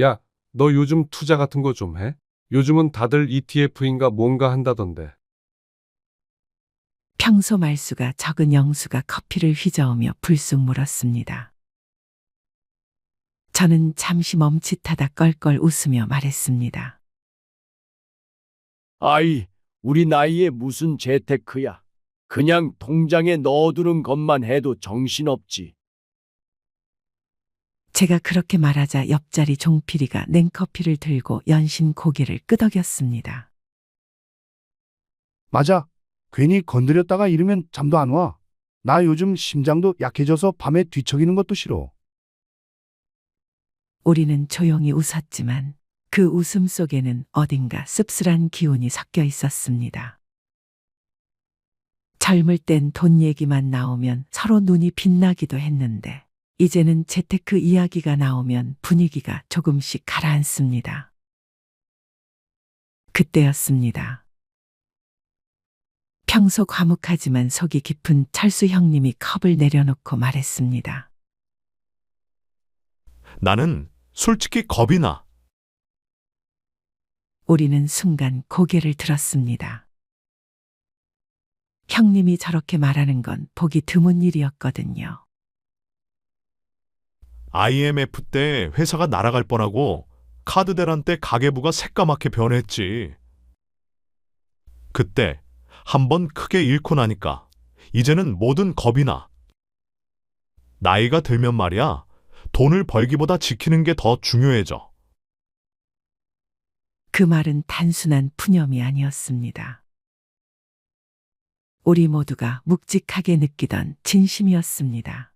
야, 너 요즘 투자 같은 거 좀 해? 요즘은 다들 ETF인가 뭔가 한다던데. 평소 말수가 적은 영수가 커피를 휘저으며 불쑥 물었습니다. 저는 잠시 멈칫하다 껄껄 웃으며 말했습니다. 아이, 우리 나이에 무슨 재테크야. 그냥 통장에 넣어두는 것만 해도 정신없지. 제가 그렇게 말하자 옆자리 종필이가 냉커피를 들고 연신 고개를 끄덕였습니다. 맞아. 괜히 건드렸다가 이러면 잠도 안 와. 나 요즘 심장도 약해져서 밤에 뒤척이는 것도 싫어. 우리는 조용히 웃었지만 그 웃음 속에는 어딘가 씁쓸한 기운이 섞여 있었습니다. 젊을 땐 돈 얘기만 나오면 서로 눈이 빛나기도 했는데 이제는 재테크 이야기가 나오면 분위기가 조금씩 가라앉습니다. 그때였습니다. 평소 과묵하지만 속이 깊은 철수 형님이 컵을 내려놓고 말했습니다. 나는 솔직히 겁이 나. 우리는 순간 고개를 들었습니다. 형님이 저렇게 말하는 건 보기 드문 일이었거든요. IMF 때 회사가 날아갈 뻔하고 카드 대란 때 가계부가 새까맣게 변했지. 그때 한번 크게 잃고 나니까 이제는 뭐든 겁이 나. 나이가 들면 말이야, 돈을 벌기보다 지키는 게 더 중요해져. 그 말은 단순한 푸념이 아니었습니다. 우리 모두가 묵직하게 느끼던 진심이었습니다.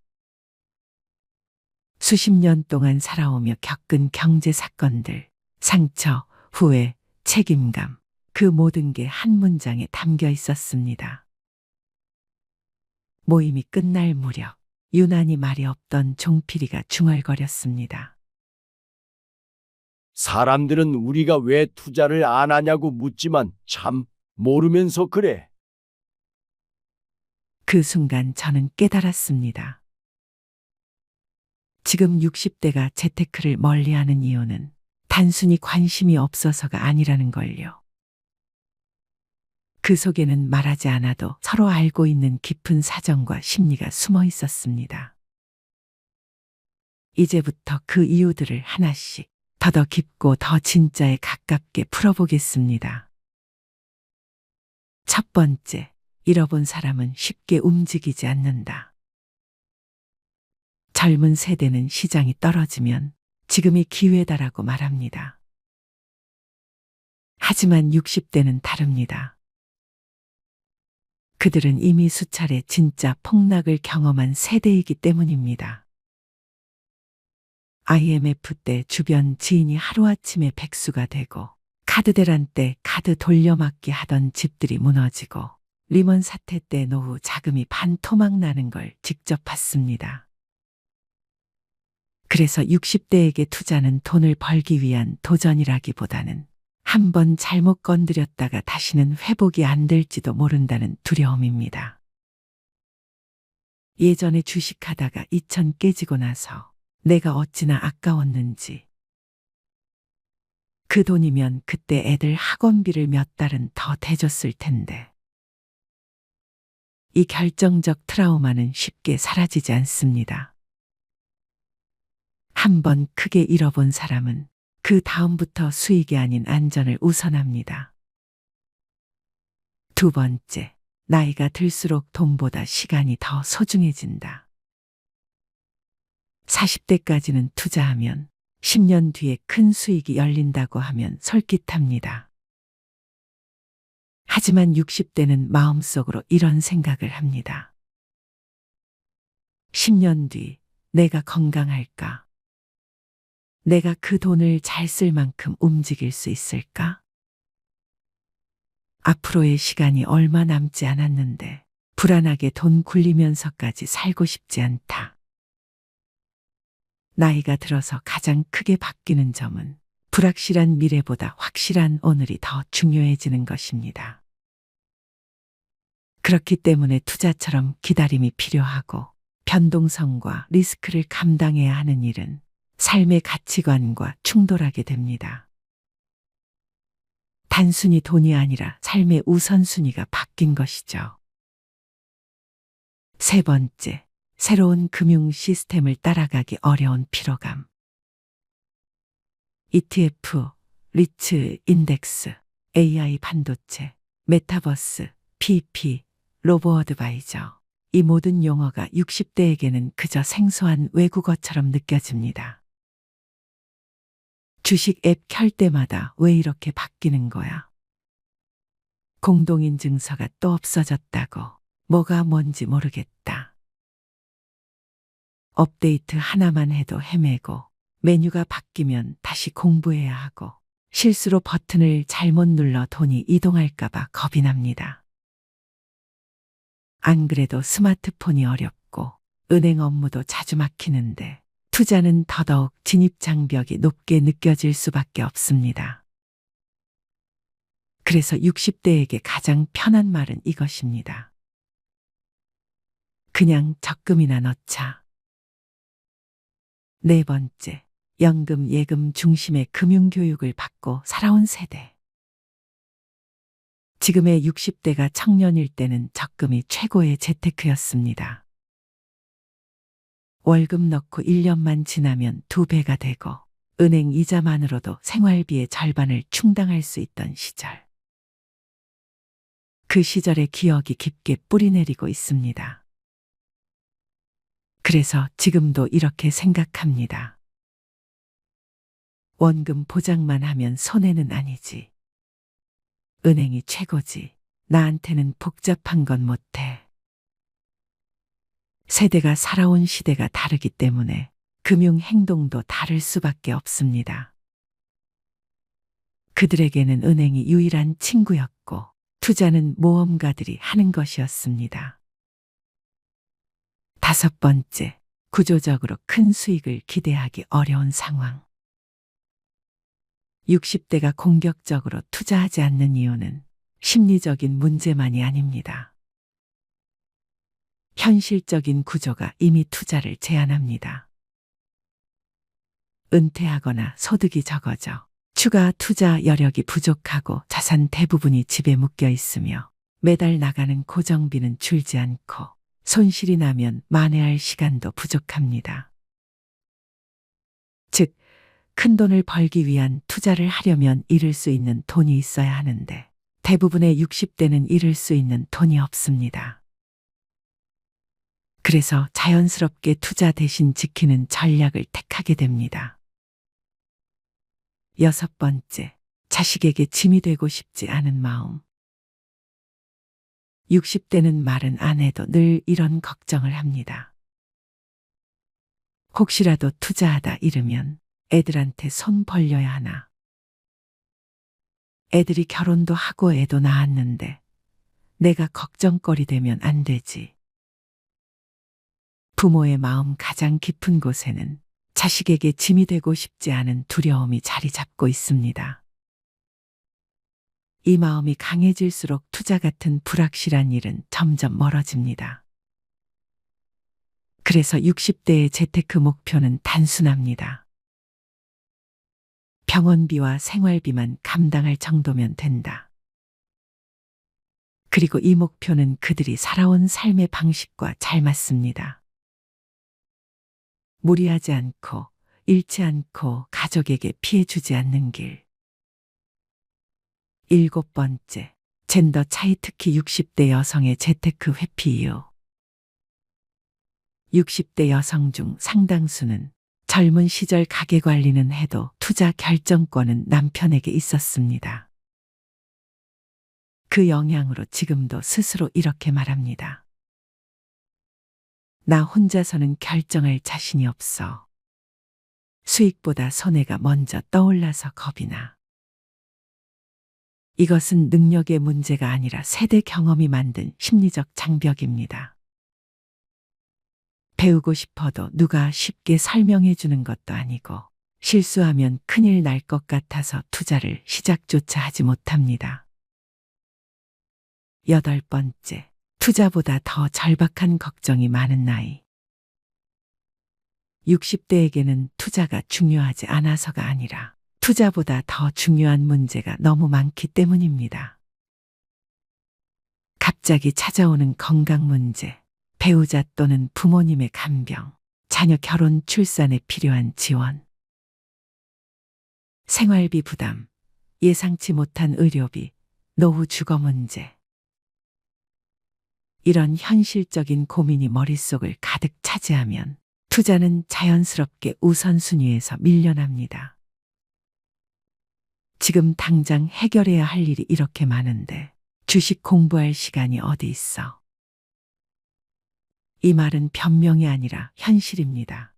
수십 년 동안 살아오며 겪은 경제 사건들, 상처, 후회, 책임감, 그 모든 게 한 문장에 담겨 있었습니다. 모임이 끝날 무렵 유난히 말이 없던 종필이가 중얼거렸습니다. 사람들은 우리가 왜 투자를 안 하냐고 묻지만 참 모르면서 그래. 그 순간 저는 깨달았습니다. 지금 60대가 재테크를 멀리하는 이유는 단순히 관심이 없어서가 아니라는 걸요. 그 속에는 말하지 않아도 서로 알고 있는 깊은 사정과 심리가 숨어 있었습니다. 이제부터 그 이유들을 하나씩 더 깊고 더 진짜에 가깝게 풀어보겠습니다. 첫 번째, 잃어본 사람은 쉽게 움직이지 않는다. 젊은 세대는 시장이 떨어지면 지금이 기회다라고 말합니다. 하지만 60대는 다릅니다. 그들은 이미 수차례 진짜 폭락을 경험한 세대이기 때문입니다. IMF 때 주변 지인이 하루아침에 백수가 되고 카드 대란 때 카드 돌려막기 하던 집들이 무너지고 리먼 사태 때 노후 자금이 반토막 나는 걸 직접 봤습니다. 그래서 60대에게 투자는 돈을 벌기 위한 도전이라기보다는 한 번 잘못 건드렸다가 다시는 회복이 안 될지도 모른다는 두려움입니다. 예전에 주식하다가 2천 깨지고 나서 내가 어찌나 아까웠는지. 그 돈이면 그때 애들 학원비를 몇 달은 더 대줬을 텐데. 이 결정적 트라우마는 쉽게 사라지지 않습니다. 한 번 크게 잃어본 사람은 그 다음부터 수익이 아닌 안전을 우선합니다. 두 번째, 나이가 들수록 돈보다 시간이 더 소중해진다. 40대까지는 투자하면 10년 뒤에 큰 수익이 열린다고 하면 솔깃합니다. 하지만 60대는 마음속으로 이런 생각을 합니다. 10년 뒤 내가 건강할까? 내가 그 돈을 잘 쓸 만큼 움직일 수 있을까? 앞으로의 시간이 얼마 남지 않았는데 불안하게 돈 굴리면서까지 살고 싶지 않다. 나이가 들어서 가장 크게 바뀌는 점은 불확실한 미래보다 확실한 오늘이 더 중요해지는 것입니다. 그렇기 때문에 투자처럼 기다림이 필요하고 변동성과 리스크를 감당해야 하는 일은 삶의 가치관과 충돌하게 됩니다. 단순히 돈이 아니라 삶의 우선순위가 바뀐 것이죠. 세 번째, 새로운 금융 시스템을 따라가기 어려운 피로감. ETF, 리츠 인덱스, AI 반도체, 메타버스, PP, 로보 어드바이저. 이 모든 용어가 60대에게는 그저 생소한 외국어처럼 느껴집니다. 주식 앱 켤 때마다 왜 이렇게 바뀌는 거야? 공동인증서가 또 없어졌다고. 뭐가 뭔지 모르겠다. 업데이트 하나만 해도 헤매고, 메뉴가 바뀌면 다시 공부해야 하고, 실수로 버튼을 잘못 눌러 돈이 이동할까봐 겁이 납니다. 안 그래도 스마트폰이 어렵고, 은행 업무도 자주 막히는데, 투자는 더더욱 진입장벽이 높게 느껴질 수밖에 없습니다. 그래서 60대에게 가장 편한 말은 이것입니다. 그냥 적금이나 넣자. 네 번째, 연금, 예금 중심의 금융교육을 받고 살아온 세대. 지금의 60대가 청년일 때는 적금이 최고의 재테크였습니다. 월급 넣고 1년만 지나면 2배가 되고 은행 이자만으로도 생활비의 절반을 충당할 수 있던 시절. 그 시절의 기억이 깊게 뿌리내리고 있습니다. 그래서 지금도 이렇게 생각합니다. 원금 보장만 하면 손해는 아니지. 은행이 최고지. 나한테는 복잡한 건 못해. 세대가 살아온 시대가 다르기 때문에 금융 행동도 다를 수밖에 없습니다. 그들에게는 은행이 유일한 친구였고 투자는 모험가들이 하는 것이었습니다. 다섯 번째, 구조적으로 큰 수익을 기대하기 어려운 상황. 60대가 공격적으로 투자하지 않는 이유는 심리적인 문제만이 아닙니다. 현실적인 구조가 이미 투자를 제한합니다. 은퇴하거나 소득이 적어져 추가 투자 여력이 부족하고 자산 대부분이 집에 묶여 있으며 매달 나가는 고정비는 줄지 않고 손실이 나면 만회할 시간도 부족합니다. 즉, 큰 돈을 벌기 위한 투자를 하려면 잃을 수 있는 돈이 있어야 하는데 대부분의 60대는 잃을 수 있는 돈이 없습니다. 그래서 자연스럽게 투자 대신 지키는 전략을 택하게 됩니다. 여섯 번째, 자식에게 짐이 되고 싶지 않은 마음. 60대는 말은 안 해도 늘 이런 걱정을 합니다. 혹시라도 투자하다 잃으면 애들한테 손 벌려야 하나. 애들이 결혼도 하고 애도 낳았는데 내가 걱정거리 되면 안 되지. 부모의 마음 가장 깊은 곳에는 자식에게 짐이 되고 싶지 않은 두려움이 자리 잡고 있습니다. 이 마음이 강해질수록 투자 같은 불확실한 일은 점점 멀어집니다. 그래서 60대의 재테크 목표는 단순합니다. 병원비와 생활비만 감당할 정도면 된다. 그리고 이 목표는 그들이 살아온 삶의 방식과 잘 맞습니다. 무리하지 않고 잃지 않고 가족에게 피해 주지 않는 길. 일곱 번째, 젠더 차이, 특히 60대 여성의 재테크 회피 이유. 60대 여성 중 상당수는 젊은 시절 가게 관리는 해도 투자 결정권은 남편에게 있었습니다. 그 영향으로 지금도 스스로 이렇게 말합니다. 나 혼자서는 결정할 자신이 없어. 수익보다 손해가 먼저 떠올라서 겁이 나. 이것은 능력의 문제가 아니라 세대 경험이 만든 심리적 장벽입니다. 배우고 싶어도 누가 쉽게 설명해 주는 것도 아니고 실수하면 큰일 날 것 같아서 투자를 시작조차 하지 못합니다. 여덟 번째, 투자보다 더 절박한 걱정이 많은 나이. 60대에게는 투자가 중요하지 않아서가 아니라 투자보다 더 중요한 문제가 너무 많기 때문입니다. 갑자기 찾아오는 건강 문제, 배우자 또는 부모님의 간병, 자녀 결혼 출산에 필요한 지원, 생활비 부담, 예상치 못한 의료비, 노후 주거 문제. 이런 현실적인 고민이 머릿속을 가득 차지하면 투자는 자연스럽게 우선순위에서 밀려납니다. 지금 당장 해결해야 할 일이 이렇게 많은데 주식 공부할 시간이 어디 있어? 이 말은 변명이 아니라 현실입니다.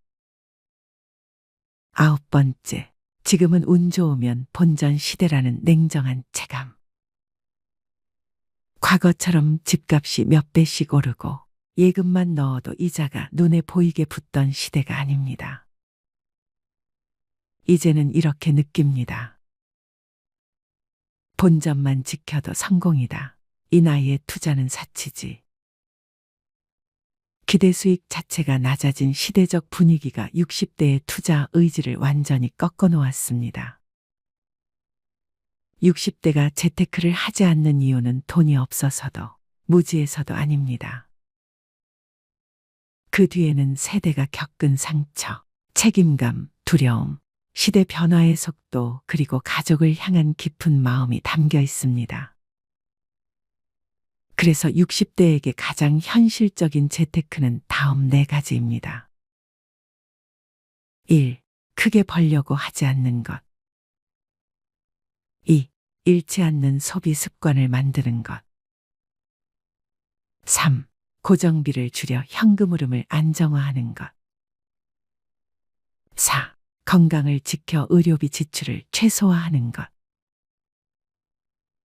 9번째, 지금은 운 좋으면 본전 시대라는 냉정한 체감. 과거처럼 집값이 몇 배씩 오르고 예금만 넣어도 이자가 눈에 보이게 붙던 시대가 아닙니다. 이제는 이렇게 느낍니다. 본전만 지켜도 성공이다. 이 나이에 투자는 사치지. 기대 수익 자체가 낮아진 시대적 분위기가 60대의 투자 의지를 완전히 꺾어 놓았습니다. 60대가 재테크를 하지 않는 이유는 돈이 없어서도 무지해서도 아닙니다. 그 뒤에는 세대가 겪은 상처, 책임감, 두려움, 시대 변화의 속도, 그리고 가족을 향한 깊은 마음이 담겨 있습니다. 그래서 60대에게 가장 현실적인 재테크는 다음 4가지입니다. 1. 크게 벌려고 하지 않는 것. 2. 잃지 않는 소비 습관을 만드는 것. 3. 고정비를 줄여 현금 흐름을 안정화하는 것. 4. 건강을 지켜 의료비 지출을 최소화하는 것.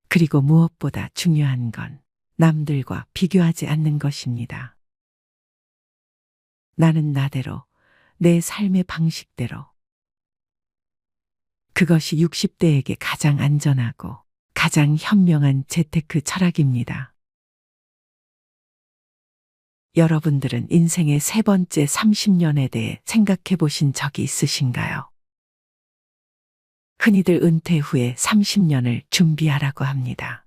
그리고 무엇보다 중요한 건 남들과 비교하지 않는 것입니다. 나는 나대로, 내 삶의 방식대로. 그것이 60대에게 가장 안전하고 가장 현명한 재테크 철학입니다. 여러분들은 인생의 3번째 30년에 대해 생각해 보신 적이 있으신가요? 흔히들 은퇴 후에 30년을 준비하라고 합니다.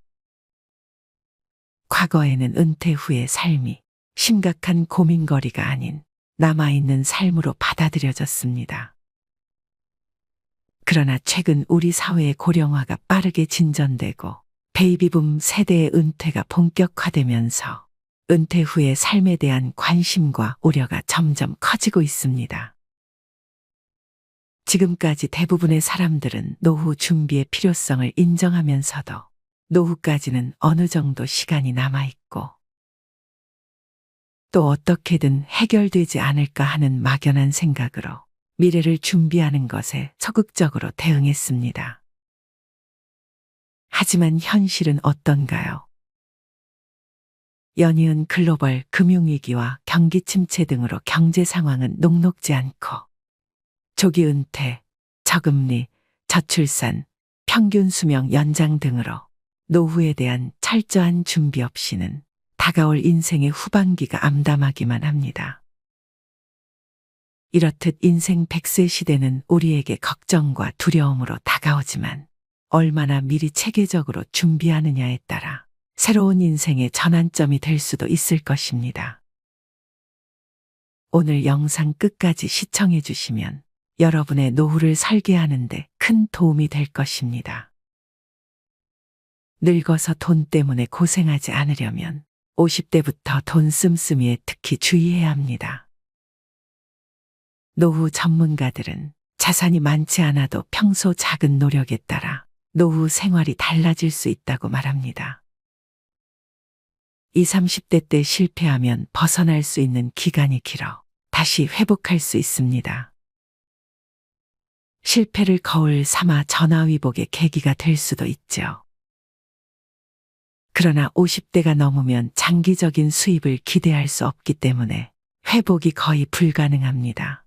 과거에는 은퇴 후의 삶이 심각한 고민거리가 아닌 남아있는 삶으로 받아들여졌습니다. 그러나 최근 우리 사회의 고령화가 빠르게 진전되고 베이비붐 세대의 은퇴가 본격화되면서 은퇴 후의 삶에 대한 관심과 우려가 점점 커지고 있습니다. 지금까지 대부분의 사람들은 노후 준비의 필요성을 인정하면서도 노후까지는 어느 정도 시간이 남아있고 또 어떻게든 해결되지 않을까 하는 막연한 생각으로 미래를 준비하는 것에 적극적으로 대응했습니다. 하지만 현실은 어떤가요? 연이은 글로벌 금융위기와 경기 침체 등으로 경제 상황은 녹록지 않고 조기 은퇴, 저금리, 저출산, 평균 수명 연장 등으로 노후에 대한 철저한 준비 없이는 다가올 인생의 후반기가 암담하기만 합니다. 이렇듯 인생 100세 시대는 우리에게 걱정과 두려움으로 다가오지만 얼마나 미리 체계적으로 준비하느냐에 따라 새로운 인생의 전환점이 될 수도 있을 것입니다. 오늘 영상 끝까지 시청해 주시면 여러분의 노후를 설계하는 데 큰 도움이 될 것입니다. 늙어서 돈 때문에 고생하지 않으려면 50대부터 돈 씀씀이에 특히 주의해야 합니다. 노후 전문가들은 자산이 많지 않아도 평소 작은 노력에 따라 노후 생활이 달라질 수 있다고 말합니다. 20, 30대 때 실패하면 벗어날 수 있는 기간이 길어 다시 회복할 수 있습니다. 실패를 거울 삼아 전화위복의 계기가 될 수도 있죠. 그러나 50대가 넘으면 장기적인 수입을 기대할 수 없기 때문에 회복이 거의 불가능합니다.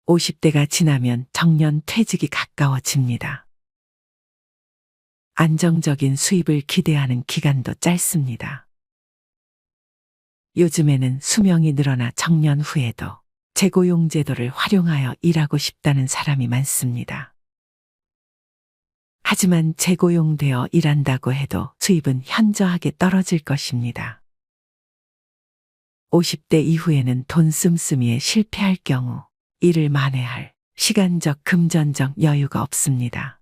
50대가 지나면 정년 퇴직이 가까워집니다. 안정적인 수입을 기대하는 기간도 짧습니다. 요즘에는 수명이 늘어나 정년 후에도 재고용 제도를 활용하여 일하고 싶다는 사람이 많습니다. 하지만 재고용되어 일한다고 해도 수입은 현저하게 떨어질 것입니다. 50대 이후에는 돈 씀씀이에 실패할 경우 일을 만회할 시간적 금전적 여유가 없습니다.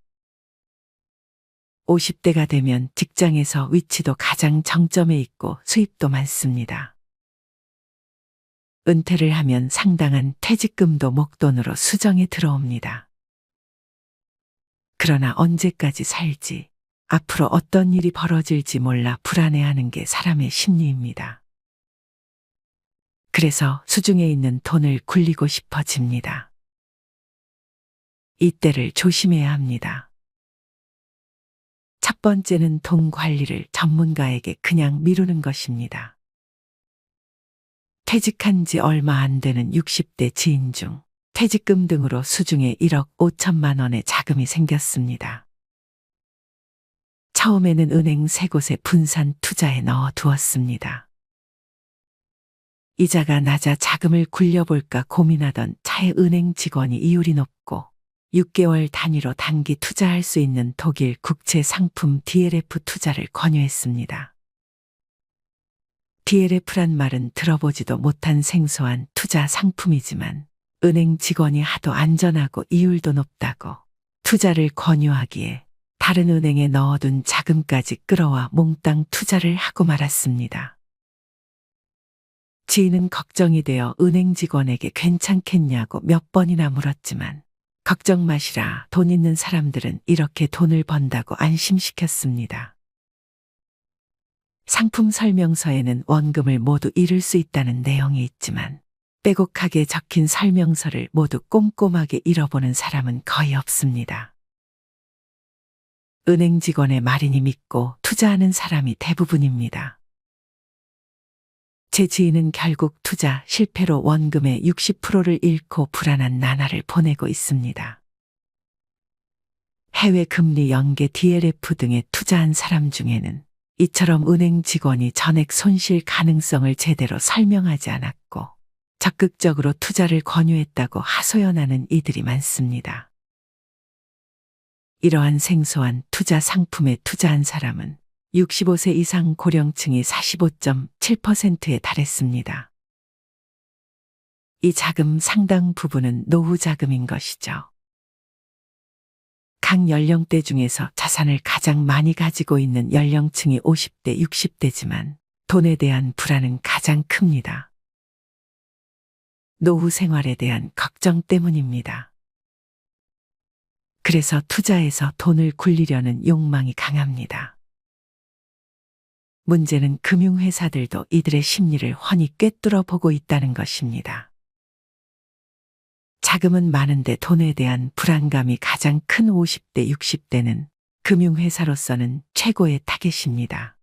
50대가 되면 직장에서 위치도 가장 정점에 있고 수입도 많습니다. 은퇴를 하면 상당한 퇴직금도 목돈으로 수정에 들어옵니다. 그러나 언제까지 살지, 앞으로 어떤 일이 벌어질지 몰라 불안해하는 게 사람의 심리입니다. 그래서 수중에 있는 돈을 굴리고 싶어집니다. 이때를 조심해야 합니다. 첫 번째는 돈 관리를 전문가에게 그냥 미루는 것입니다. 퇴직한 지 얼마 안 되는 60대 지인 중 퇴직금 등으로 수중에 1억 5천만 원의 자금이 생겼습니다. 처음에는 은행 3곳에 분산 투자에 넣어 두었습니다. 이자가 낮아 자금을 굴려볼까 고민하던 차에 은행 직원이 이율이 높고 6개월 단위로 단기 투자할 수 있는 독일 국채 상품 DLF 투자를 권유했습니다. DLF란 말은 들어보지도 못한 생소한 투자 상품이지만 은행 직원이 하도 안전하고 이율도 높다고 투자를 권유하기에 다른 은행에 넣어둔 자금까지 끌어와 몽땅 투자를 하고 말았습니다. 지인은 걱정이 되어 은행 직원에게 괜찮겠냐고 몇 번이나 물었지만 걱정 마시라, 돈 있는 사람들은 이렇게 돈을 번다고 안심시켰습니다. 상품 설명서에는 원금을 모두 잃을 수 있다는 내용이 있지만 빼곡하게 적힌 설명서를 모두 꼼꼼하게 읽어보는 사람은 거의 없습니다. 은행 직원의 말이니 믿고 투자하는 사람이 대부분입니다. 제 지인은 결국 투자 실패로 원금의 60%를 잃고 불안한 나날을 보내고 있습니다. 해외 금리 연계 DLF 등에 투자한 사람 중에는 이처럼 은행 직원이 전액 손실 가능성을 제대로 설명하지 않았고 적극적으로 투자를 권유했다고 하소연하는 이들이 많습니다. 이러한 생소한 투자 상품에 투자한 사람은 65세 이상 고령층이 45.7%에 달했습니다. 이 자금 상당 부분은 노후 자금인 것이죠. 각 연령대 중에서 자산을 가장 많이 가지고 있는 연령층이 50대, 60대지만 돈에 대한 불안은 가장 큽니다. 노후 생활에 대한 걱정 때문입니다. 그래서 투자에서 돈을 굴리려는 욕망이 강합니다. 문제는 금융회사들도 이들의 심리를 훤히 꿰뚫어 보고 있다는 것입니다. 자금은 많은데 돈에 대한 불안감이 가장 큰 50대, 60대는 금융회사로서는 최고의 타겟입니다.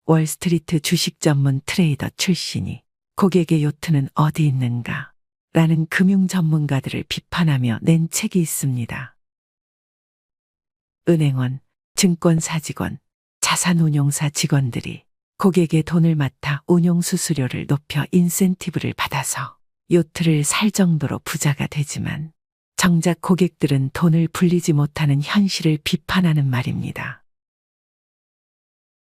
월스트리트 주식 전문 트레이더 출신이 고객의 요트는 어디 있는가? 라는 금융 전문가들을 비판하며 낸 책이 있습니다. 은행원, 증권사 직원, 자산운용사 직원들이 고객의 돈을 맡아 운용수수료를 높여 인센티브를 받아서 요트를 살 정도로 부자가 되지만 정작 고객들은 돈을 불리지 못하는 현실을 비판하는 말입니다.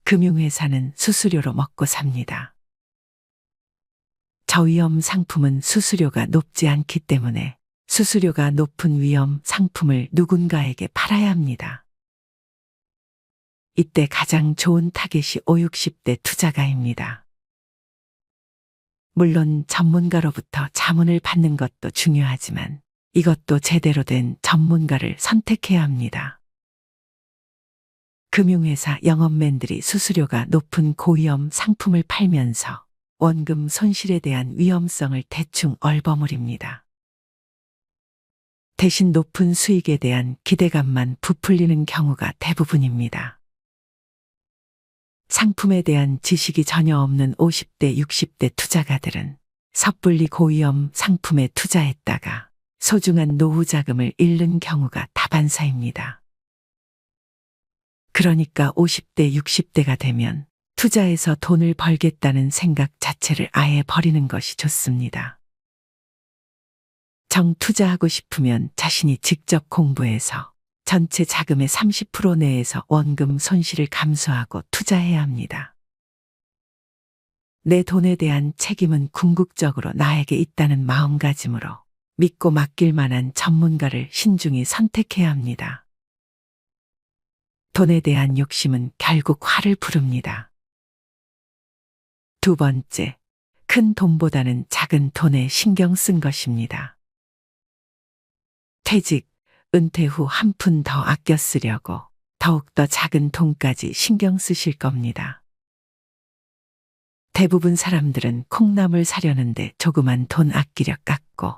금융회사는 수수료로 먹고 삽니다. 저위험 상품은 수수료가 높지 않기 때문에 수수료가 높은 위험 상품을 누군가에게 팔아야 합니다. 이때 가장 좋은 타겟이 50, 60대 투자가입니다. 물론 전문가로부터 자문을 받는 것도 중요하지만 이것도 제대로 된 전문가를 선택해야 합니다. 금융회사 영업맨들이 수수료가 높은 고위험 상품을 팔면서 원금 손실에 대한 위험성을 대충 얼버무립니다. 대신 높은 수익에 대한 기대감만 부풀리는 경우가 대부분입니다. 상품에 대한 지식이 전혀 없는 50대, 60대 투자가들은 섣불리 고위험 상품에 투자했다가 소중한 노후 자금을 잃는 경우가 다반사입니다. 그러니까 50대, 60대가 되면 투자해서 돈을 벌겠다는 생각 자체를 아예 버리는 것이 좋습니다. 정 투자하고 싶으면 자신이 직접 공부해서 전체 자금의 30% 내에서 원금 손실을 감수하고 투자해야 합니다. 내 돈에 대한 책임은 궁극적으로 나에게 있다는 마음가짐으로 믿고 맡길 만한 전문가를 신중히 선택해야 합니다. 돈에 대한 욕심은 결국 화를 부릅니다. 두 번째, 큰 돈보다는 작은 돈에 신경 쓴 것입니다. 퇴직, 은퇴 후 한 푼 더 아껴 쓰려고 더욱더 작은 돈까지 신경 쓰실 겁니다. 대부분 사람들은 콩나물 사려는데 조그만 돈 아끼려 깎고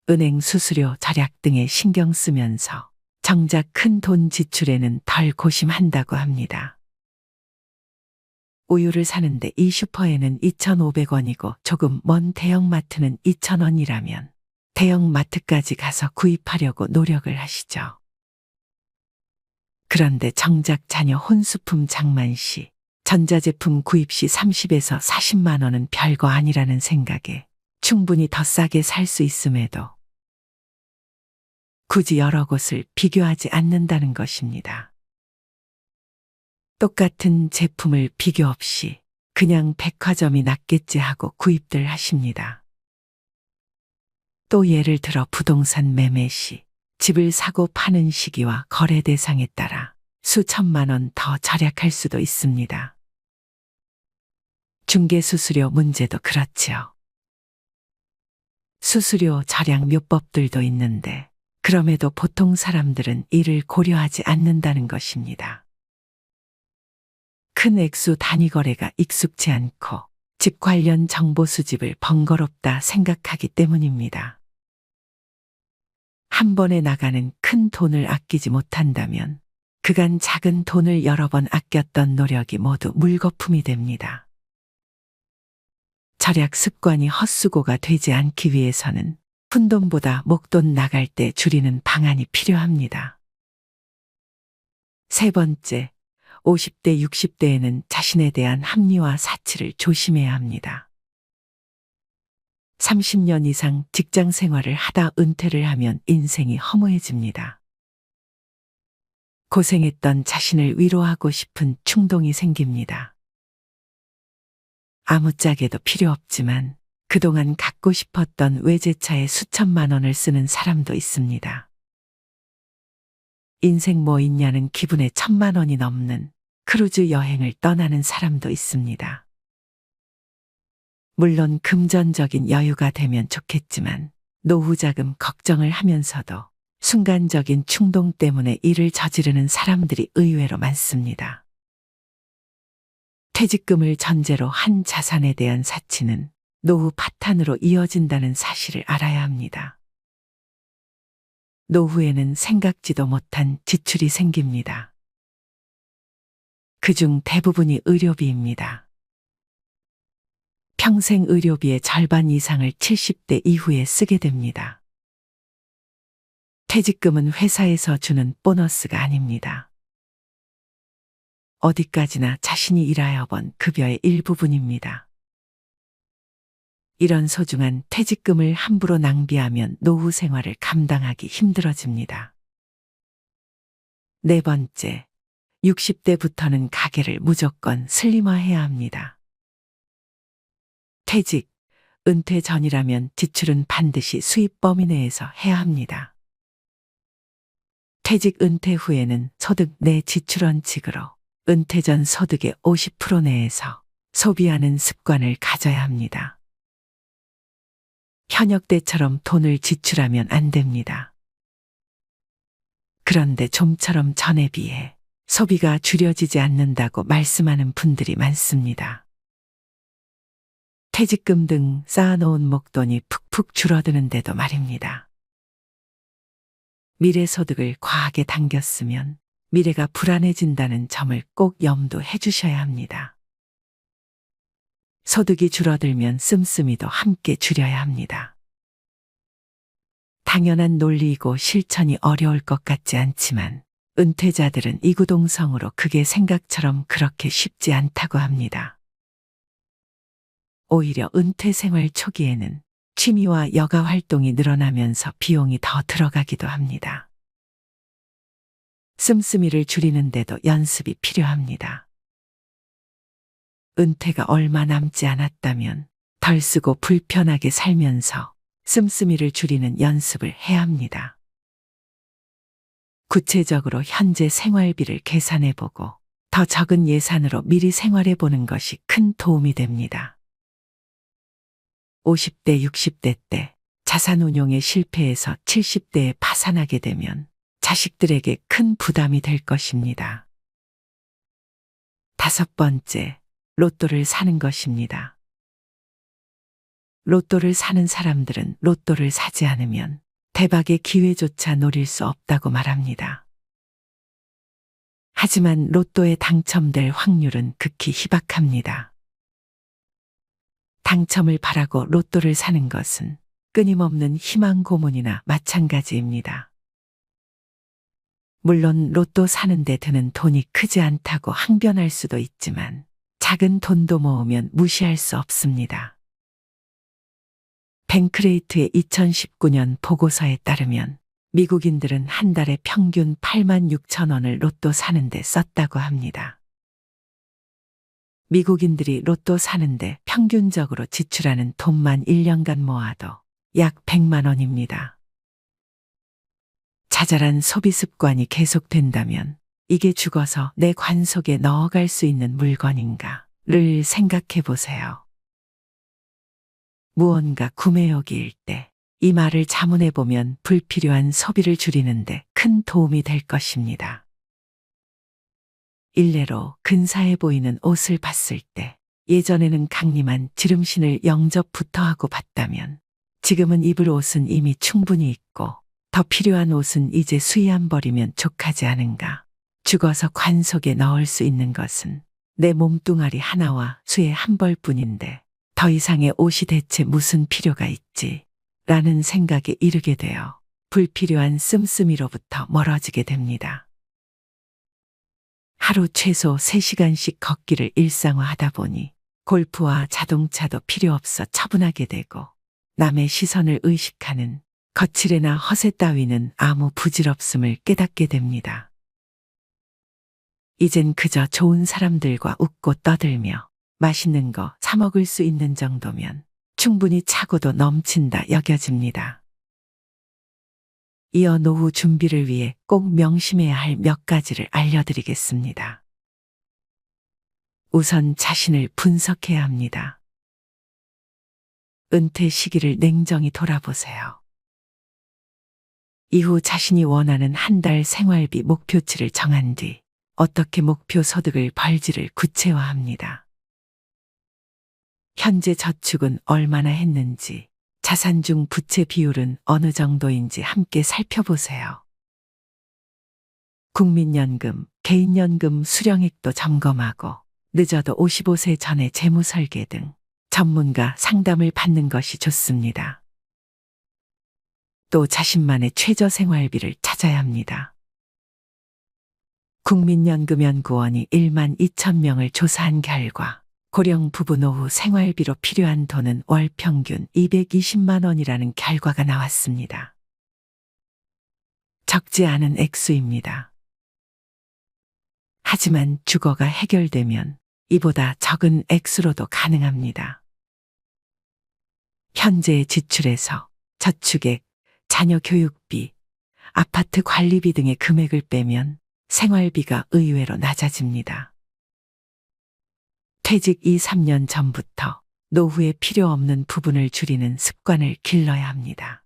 은행 수수료 절약 등에 신경 쓰면서 정작 큰 돈 지출에는 덜 고심한다고 합니다. 우유를 사는데 이 슈퍼에는 2,500원이고 조금 먼 대형마트는 2,000원이라면 대형마트까지 가서 구입하려고 노력을 하시죠. 그런데 정작 자녀 혼수품 장만 시, 전자제품 구입 시 30에서 40만 원은 별거 아니라는 생각에 충분히 더 싸게 살 수 있음에도 굳이 여러 곳을 비교하지 않는다는 것입니다. 똑같은 제품을 비교 없이 그냥 백화점이 낫겠지 하고 구입들 하십니다. 또 예를 들어 부동산 매매 시 집을 사고 파는 시기와 거래 대상에 따라 수천만 원 더 절약할 수도 있습니다. 중개수수료 문제도 그렇지요. 수수료 절약 묘법들도 있는데 그럼에도 보통 사람들은 이를 고려하지 않는다는 것입니다. 큰 액수 단위 거래가 익숙치 않고 집 관련 정보 수집을 번거롭다 생각하기 때문입니다. 한 번에 나가는 큰 돈을 아끼지 못한다면 그간 작은 돈을 여러 번 아꼈던 노력이 모두 물거품이 됩니다. 절약 습관이 헛수고가 되지 않기 위해서는 푼돈보다 목돈 나갈 때 줄이는 방안이 필요합니다. 세 번째, 50대, 60대에는 자신에 대한 합리화 사치를 조심해야 합니다. 30년 이상 직장 생활을 하다 은퇴를 하면 인생이 허무해집니다. 고생했던 자신을 위로하고 싶은 충동이 생깁니다. 아무짝에도 필요 없지만 그동안 갖고 싶었던 외제차에 수천만 원을 쓰는 사람도 있습니다. 인생 뭐 있냐는 기분에 1,000만 원이 넘는 크루즈 여행을 떠나는 사람도 있습니다. 물론 금전적인 여유가 되면 좋겠지만 노후 자금 걱정을 하면서도 순간적인 충동 때문에 일을 저지르는 사람들이 의외로 많습니다. 퇴직금을 전제로 한 자산에 대한 사치는 노후 파탄으로 이어진다는 사실을 알아야 합니다. 노후에는 생각지도 못한 지출이 생깁니다. 그중 대부분이 의료비입니다. 평생 의료비의 절반 이상을 70대 이후에 쓰게 됩니다. 퇴직금은 회사에서 주는 보너스가 아닙니다. 어디까지나 자신이 일하여 번 급여의 일부분입니다. 이런 소중한 퇴직금을 함부로 낭비하면 노후 생활을 감당하기 힘들어집니다. 네 번째, 60대부터는 가계를 무조건 슬림화해야 합니다. 퇴직, 은퇴 전이라면 지출은 반드시 수입 범위 내에서 해야 합니다. 퇴직 은퇴 후에는 소득 내 지출 원칙으로 은퇴 전 소득의 50% 내에서 소비하는 습관을 가져야 합니다. 현역 때처럼 돈을 지출하면 안 됩니다. 그런데 좀처럼 전에 비해 소비가 줄여지지 않는다고 말씀하는 분들이 많습니다. 퇴직금 등 쌓아놓은 목돈이 푹푹 줄어드는데도 말입니다. 미래 소득을 과하게 당겼으면 미래가 불안해진다는 점을 꼭 염두해 주셔야 합니다. 소득이 줄어들면 씀씀이도 함께 줄여야 합니다. 당연한 논리이고 실천이 어려울 것 같지 않지만 은퇴자들은 이구동성으로 그게 생각처럼 그렇게 쉽지 않다고 합니다. 오히려 은퇴 생활 초기에는 취미와 여가 활동이 늘어나면서 비용이 더 들어가기도 합니다. 씀씀이를 줄이는데도 연습이 필요합니다. 은퇴가 얼마 남지 않았다면 덜 쓰고 불편하게 살면서 씀씀이를 줄이는 연습을 해야 합니다. 구체적으로 현재 생활비를 계산해보고 더 적은 예산으로 미리 생활해보는 것이 큰 도움이 됩니다. 50대, 60대 때 자산운용에 실패해서 70대에 파산하게 되면 자식들에게 큰 부담이 될 것입니다. 5번째, 로또를 사는 것입니다. 로또를 사는 사람들은 로또를 사지 않으면 대박의 기회조차 노릴 수 없다고 말합니다. 하지만 로또에 당첨될 확률은 극히 희박합니다. 당첨을 바라고 로또를 사는 것은 끊임없는 희망 고문이나 마찬가지입니다. 물론 로또 사는데 드는 돈이 크지 않다고 항변할 수도 있지만 작은 돈도 모으면 무시할 수 없습니다. 뱅크레이트의 2019년 보고서에 따르면 미국인들은 한 달에 평균 8만 6천 원을 로또 사는데 썼다고 합니다. 미국인들이 로또 사는데 평균적으로 지출하는 돈만 1년간 모아도 약 100만 원입니다. 자잘한 소비 습관이 계속된다면 이게 죽어서 내 관 속에 넣어갈 수 있는 물건인가를 생각해 보세요. 무언가 구매욕이일 때 이 말을 자문해 보면 불필요한 소비를 줄이는데 큰 도움이 될 것입니다. 일례로 근사해 보이는 옷을 봤을 때 예전에는 강림한 지름신을 영접부터 하고 봤다면 지금은 입을 옷은 이미 충분히 있고 더 필요한 옷은 이제 수의안 버리면 족하지 않은가. 죽어서 관 속에 넣을 수 있는 것은 내 몸뚱아리 하나와 수의 한 벌뿐인데 더 이상의 옷이 대체 무슨 필요가 있지? 라는 생각에 이르게 되어 불필요한 씀씀이로부터 멀어지게 됩니다. 하루 최소 3시간씩 걷기를 일상화하다 보니 골프와 자동차도 필요 없어 처분하게 되고 남의 시선을 의식하는 거칠애나 허세 따위는 아무 부질없음을 깨닫게 됩니다. 이젠 그저 좋은 사람들과 웃고 떠들며 맛있는 거 사 먹을 수 있는 정도면 충분히 차고도 넘친다 여겨집니다. 이어 노후 준비를 위해 꼭 명심해야 할 몇 가지를 알려드리겠습니다. 우선 자신을 분석해야 합니다. 은퇴 시기를 냉정히 돌아보세요. 이후 자신이 원하는 한 달 생활비 목표치를 정한 뒤 어떻게 목표 소득을 벌지를 구체화합니다. 현재 저축은 얼마나 했는지, 자산 중 부채 비율은 어느 정도인지 함께 살펴보세요. 국민연금, 개인연금 수령액도 점검하고 늦어도 55세 전에 재무설계 등 전문가 상담을 받는 것이 좋습니다. 또 자신만의 최저 생활비를 찾아야 합니다. 국민연금연구원이 1만 2천 명을 조사한 결과 고령 부부 노후 생활비로 필요한 돈은 월 평균 220만 원이라는 결과가 나왔습니다. 적지 않은 액수입니다. 하지만 주거가 해결되면 이보다 적은 액수로도 가능합니다. 현재의 지출에서 저축액, 자녀 교육비, 아파트 관리비 등의 금액을 빼면 생활비가 의외로 낮아집니다. 퇴직 2, 3년 전부터 노후에 필요 없는 부분을 줄이는 습관을 길러야 합니다.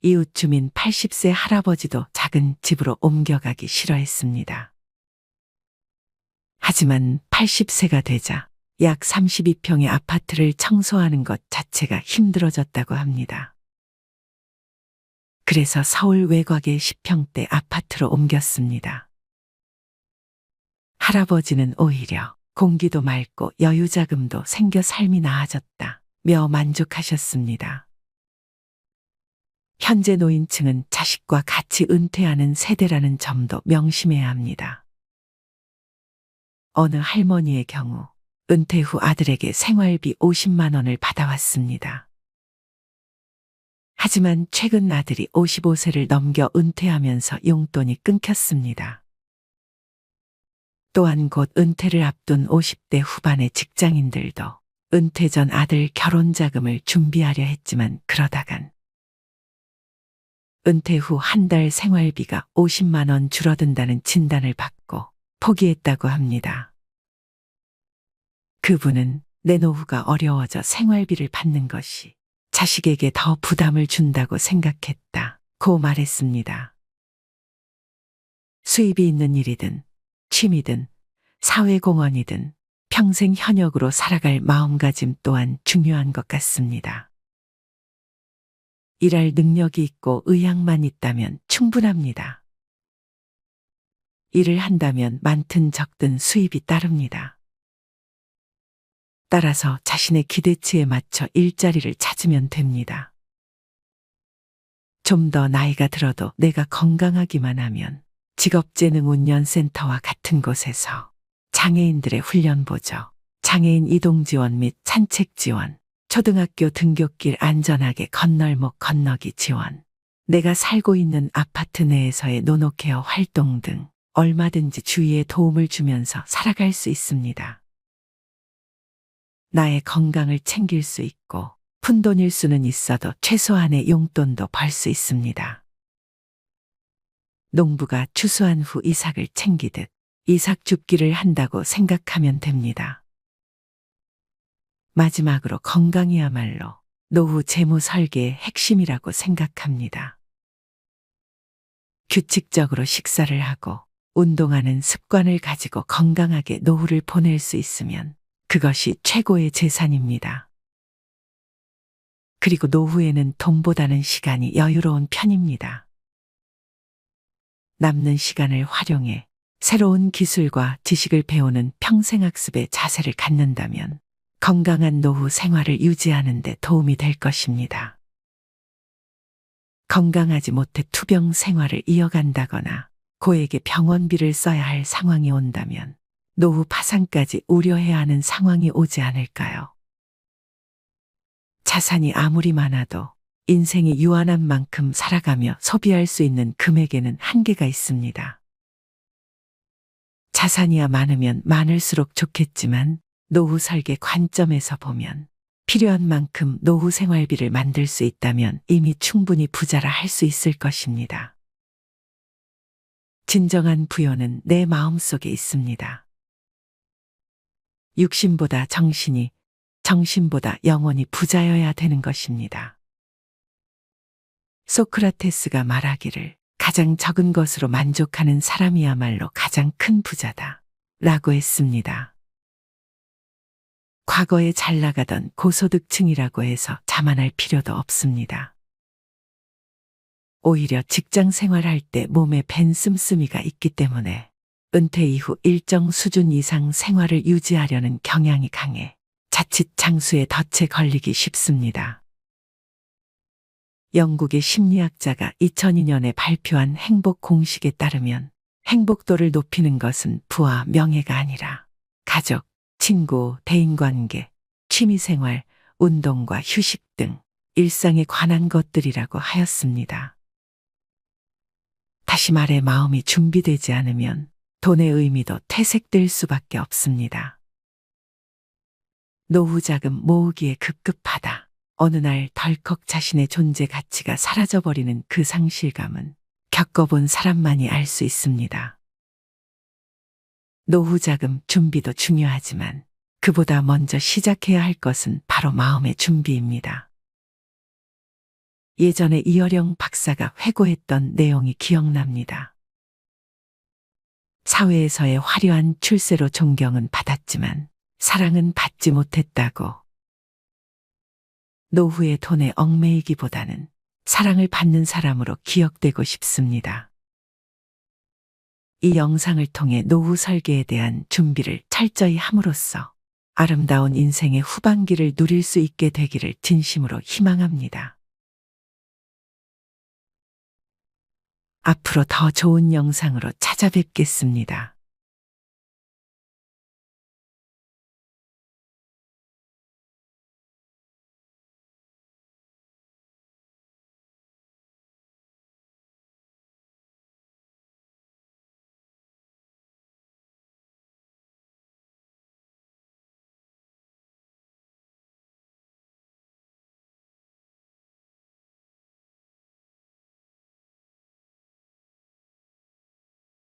이웃 주민 80세 할아버지도 작은 집으로 옮겨가기 싫어했습니다. 하지만 80세가 되자 약 32평의 아파트를 청소하는 것 자체가 힘들어졌다고 합니다. 그래서 서울 외곽의 10평대 아파트로 옮겼습니다. 할아버지는 오히려 공기도 맑고 여유자금도 생겨 삶이 나아졌다며 만족하셨습니다. 현재 노인층은 자식과 같이 은퇴하는 세대라는 점도 명심해야 합니다. 어느 할머니의 경우 은퇴 후 아들에게 생활비 50만 원을 받아왔습니다. 하지만 최근 아들이 55세를 넘겨 은퇴하면서 용돈이 끊겼습니다. 또한 곧 은퇴를 앞둔 50대 후반의 직장인들도 은퇴 전 아들 결혼 자금을 준비하려 했지만 그러다간 은퇴 후 한 달 생활비가 50만 원 줄어든다는 진단을 받고 포기했다고 합니다. 그분은 내 노후가 어려워져 생활비를 받는 것이 자식에게 더 부담을 준다고 생각했다고 말했습니다. 수입이 있는 일이든 취미든 사회공헌이든 평생 현역으로 살아갈 마음가짐 또한 중요한 것 같습니다. 일할 능력이 있고 의향만 있다면 충분합니다. 일을 한다면 많든 적든 수입이 따릅니다. 따라서 자신의 기대치에 맞춰 일자리를 찾으면 됩니다. 좀 더 나이가 들어도 내가 건강하기만 하면 직업재능운영센터와 같은 곳에서 장애인들의 훈련보조, 장애인 이동지원 및 산책지원, 초등학교 등굣길 안전하게 건널목 건너기 지원, 내가 살고 있는 아파트 내에서의 노노케어 활동 등 얼마든지 주위에 도움을 주면서 살아갈 수 있습니다. 나의 건강을 챙길 수 있고 푼돈일 수는 있어도 최소한의 용돈도 벌 수 있습니다. 농부가 추수한 후 이삭을 챙기듯 이삭 줍기를 한다고 생각하면 됩니다. 마지막으로 건강이야말로 노후 재무 설계의 핵심이라고 생각합니다. 규칙적으로 식사를 하고 운동하는 습관을 가지고 건강하게 노후를 보낼 수 있으면 그것이 최고의 재산입니다. 그리고 노후에는 돈보다는 시간이 여유로운 편입니다. 남는 시간을 활용해 새로운 기술과 지식을 배우는 평생학습의 자세를 갖는다면 건강한 노후 생활을 유지하는 데 도움이 될 것입니다. 건강하지 못해 투병 생활을 이어간다거나 고액의 병원비를 써야 할 상황이 온다면 노후 파산까지 우려해야 하는 상황이 오지 않을까요? 자산이 아무리 많아도 인생이 유한한 만큼 살아가며 소비할 수 있는 금액에는 한계가 있습니다. 자산이야 많으면 많을수록 좋겠지만 노후 설계 관점에서 보면 필요한 만큼 노후 생활비를 만들 수 있다면 이미 충분히 부자라 할 수 있을 것입니다. 진정한 부여는 내 마음속에 있습니다. 육신보다 정신이, 정신보다 영혼이 부자여야 되는 것입니다. 소크라테스가 말하기를 가장 적은 것으로 만족하는 사람이야말로 가장 큰 부자다 라고 했습니다. 과거에 잘 나가던 고소득층이라고 해서 자만할 필요도 없습니다. 오히려 직장 생활할 때 몸에 밴 씀씀이가 있기 때문에 은퇴 이후 일정 수준 이상 생활을 유지하려는 경향이 강해 자칫 장수의 덫에 걸리기 쉽습니다. 영국의 심리학자가 2002년에 발표한 행복 공식에 따르면 행복도를 높이는 것은 부와 명예가 아니라 가족, 친구, 대인관계, 취미생활, 운동과 휴식 등 일상에 관한 것들이라고 하였습니다. 다시 말해 마음이 준비되지 않으면 돈의 의미도 퇴색될 수밖에 없습니다. 노후 자금 모으기에 급급하다. 어느 날 덜컥 자신의 존재 가치가 사라져버리는 그 상실감은 겪어본 사람만이 알 수 있습니다. 노후 자금 준비도 중요하지만 그보다 먼저 시작해야 할 것은 바로 마음의 준비입니다. 예전에 이어령 박사가 회고했던 내용이 기억납니다. 사회에서의 화려한 출세로 존경은 받았지만 사랑은 받지 못했다고. 노후의 돈에 얽매이기보다는 사랑을 받는 사람으로 기억되고 싶습니다. 이 영상을 통해 노후 설계에 대한 준비를 철저히 함으로써 아름다운 인생의 후반기를 누릴 수 있게 되기를 진심으로 희망합니다. 앞으로 더 좋은 영상으로 찾아뵙겠습니다.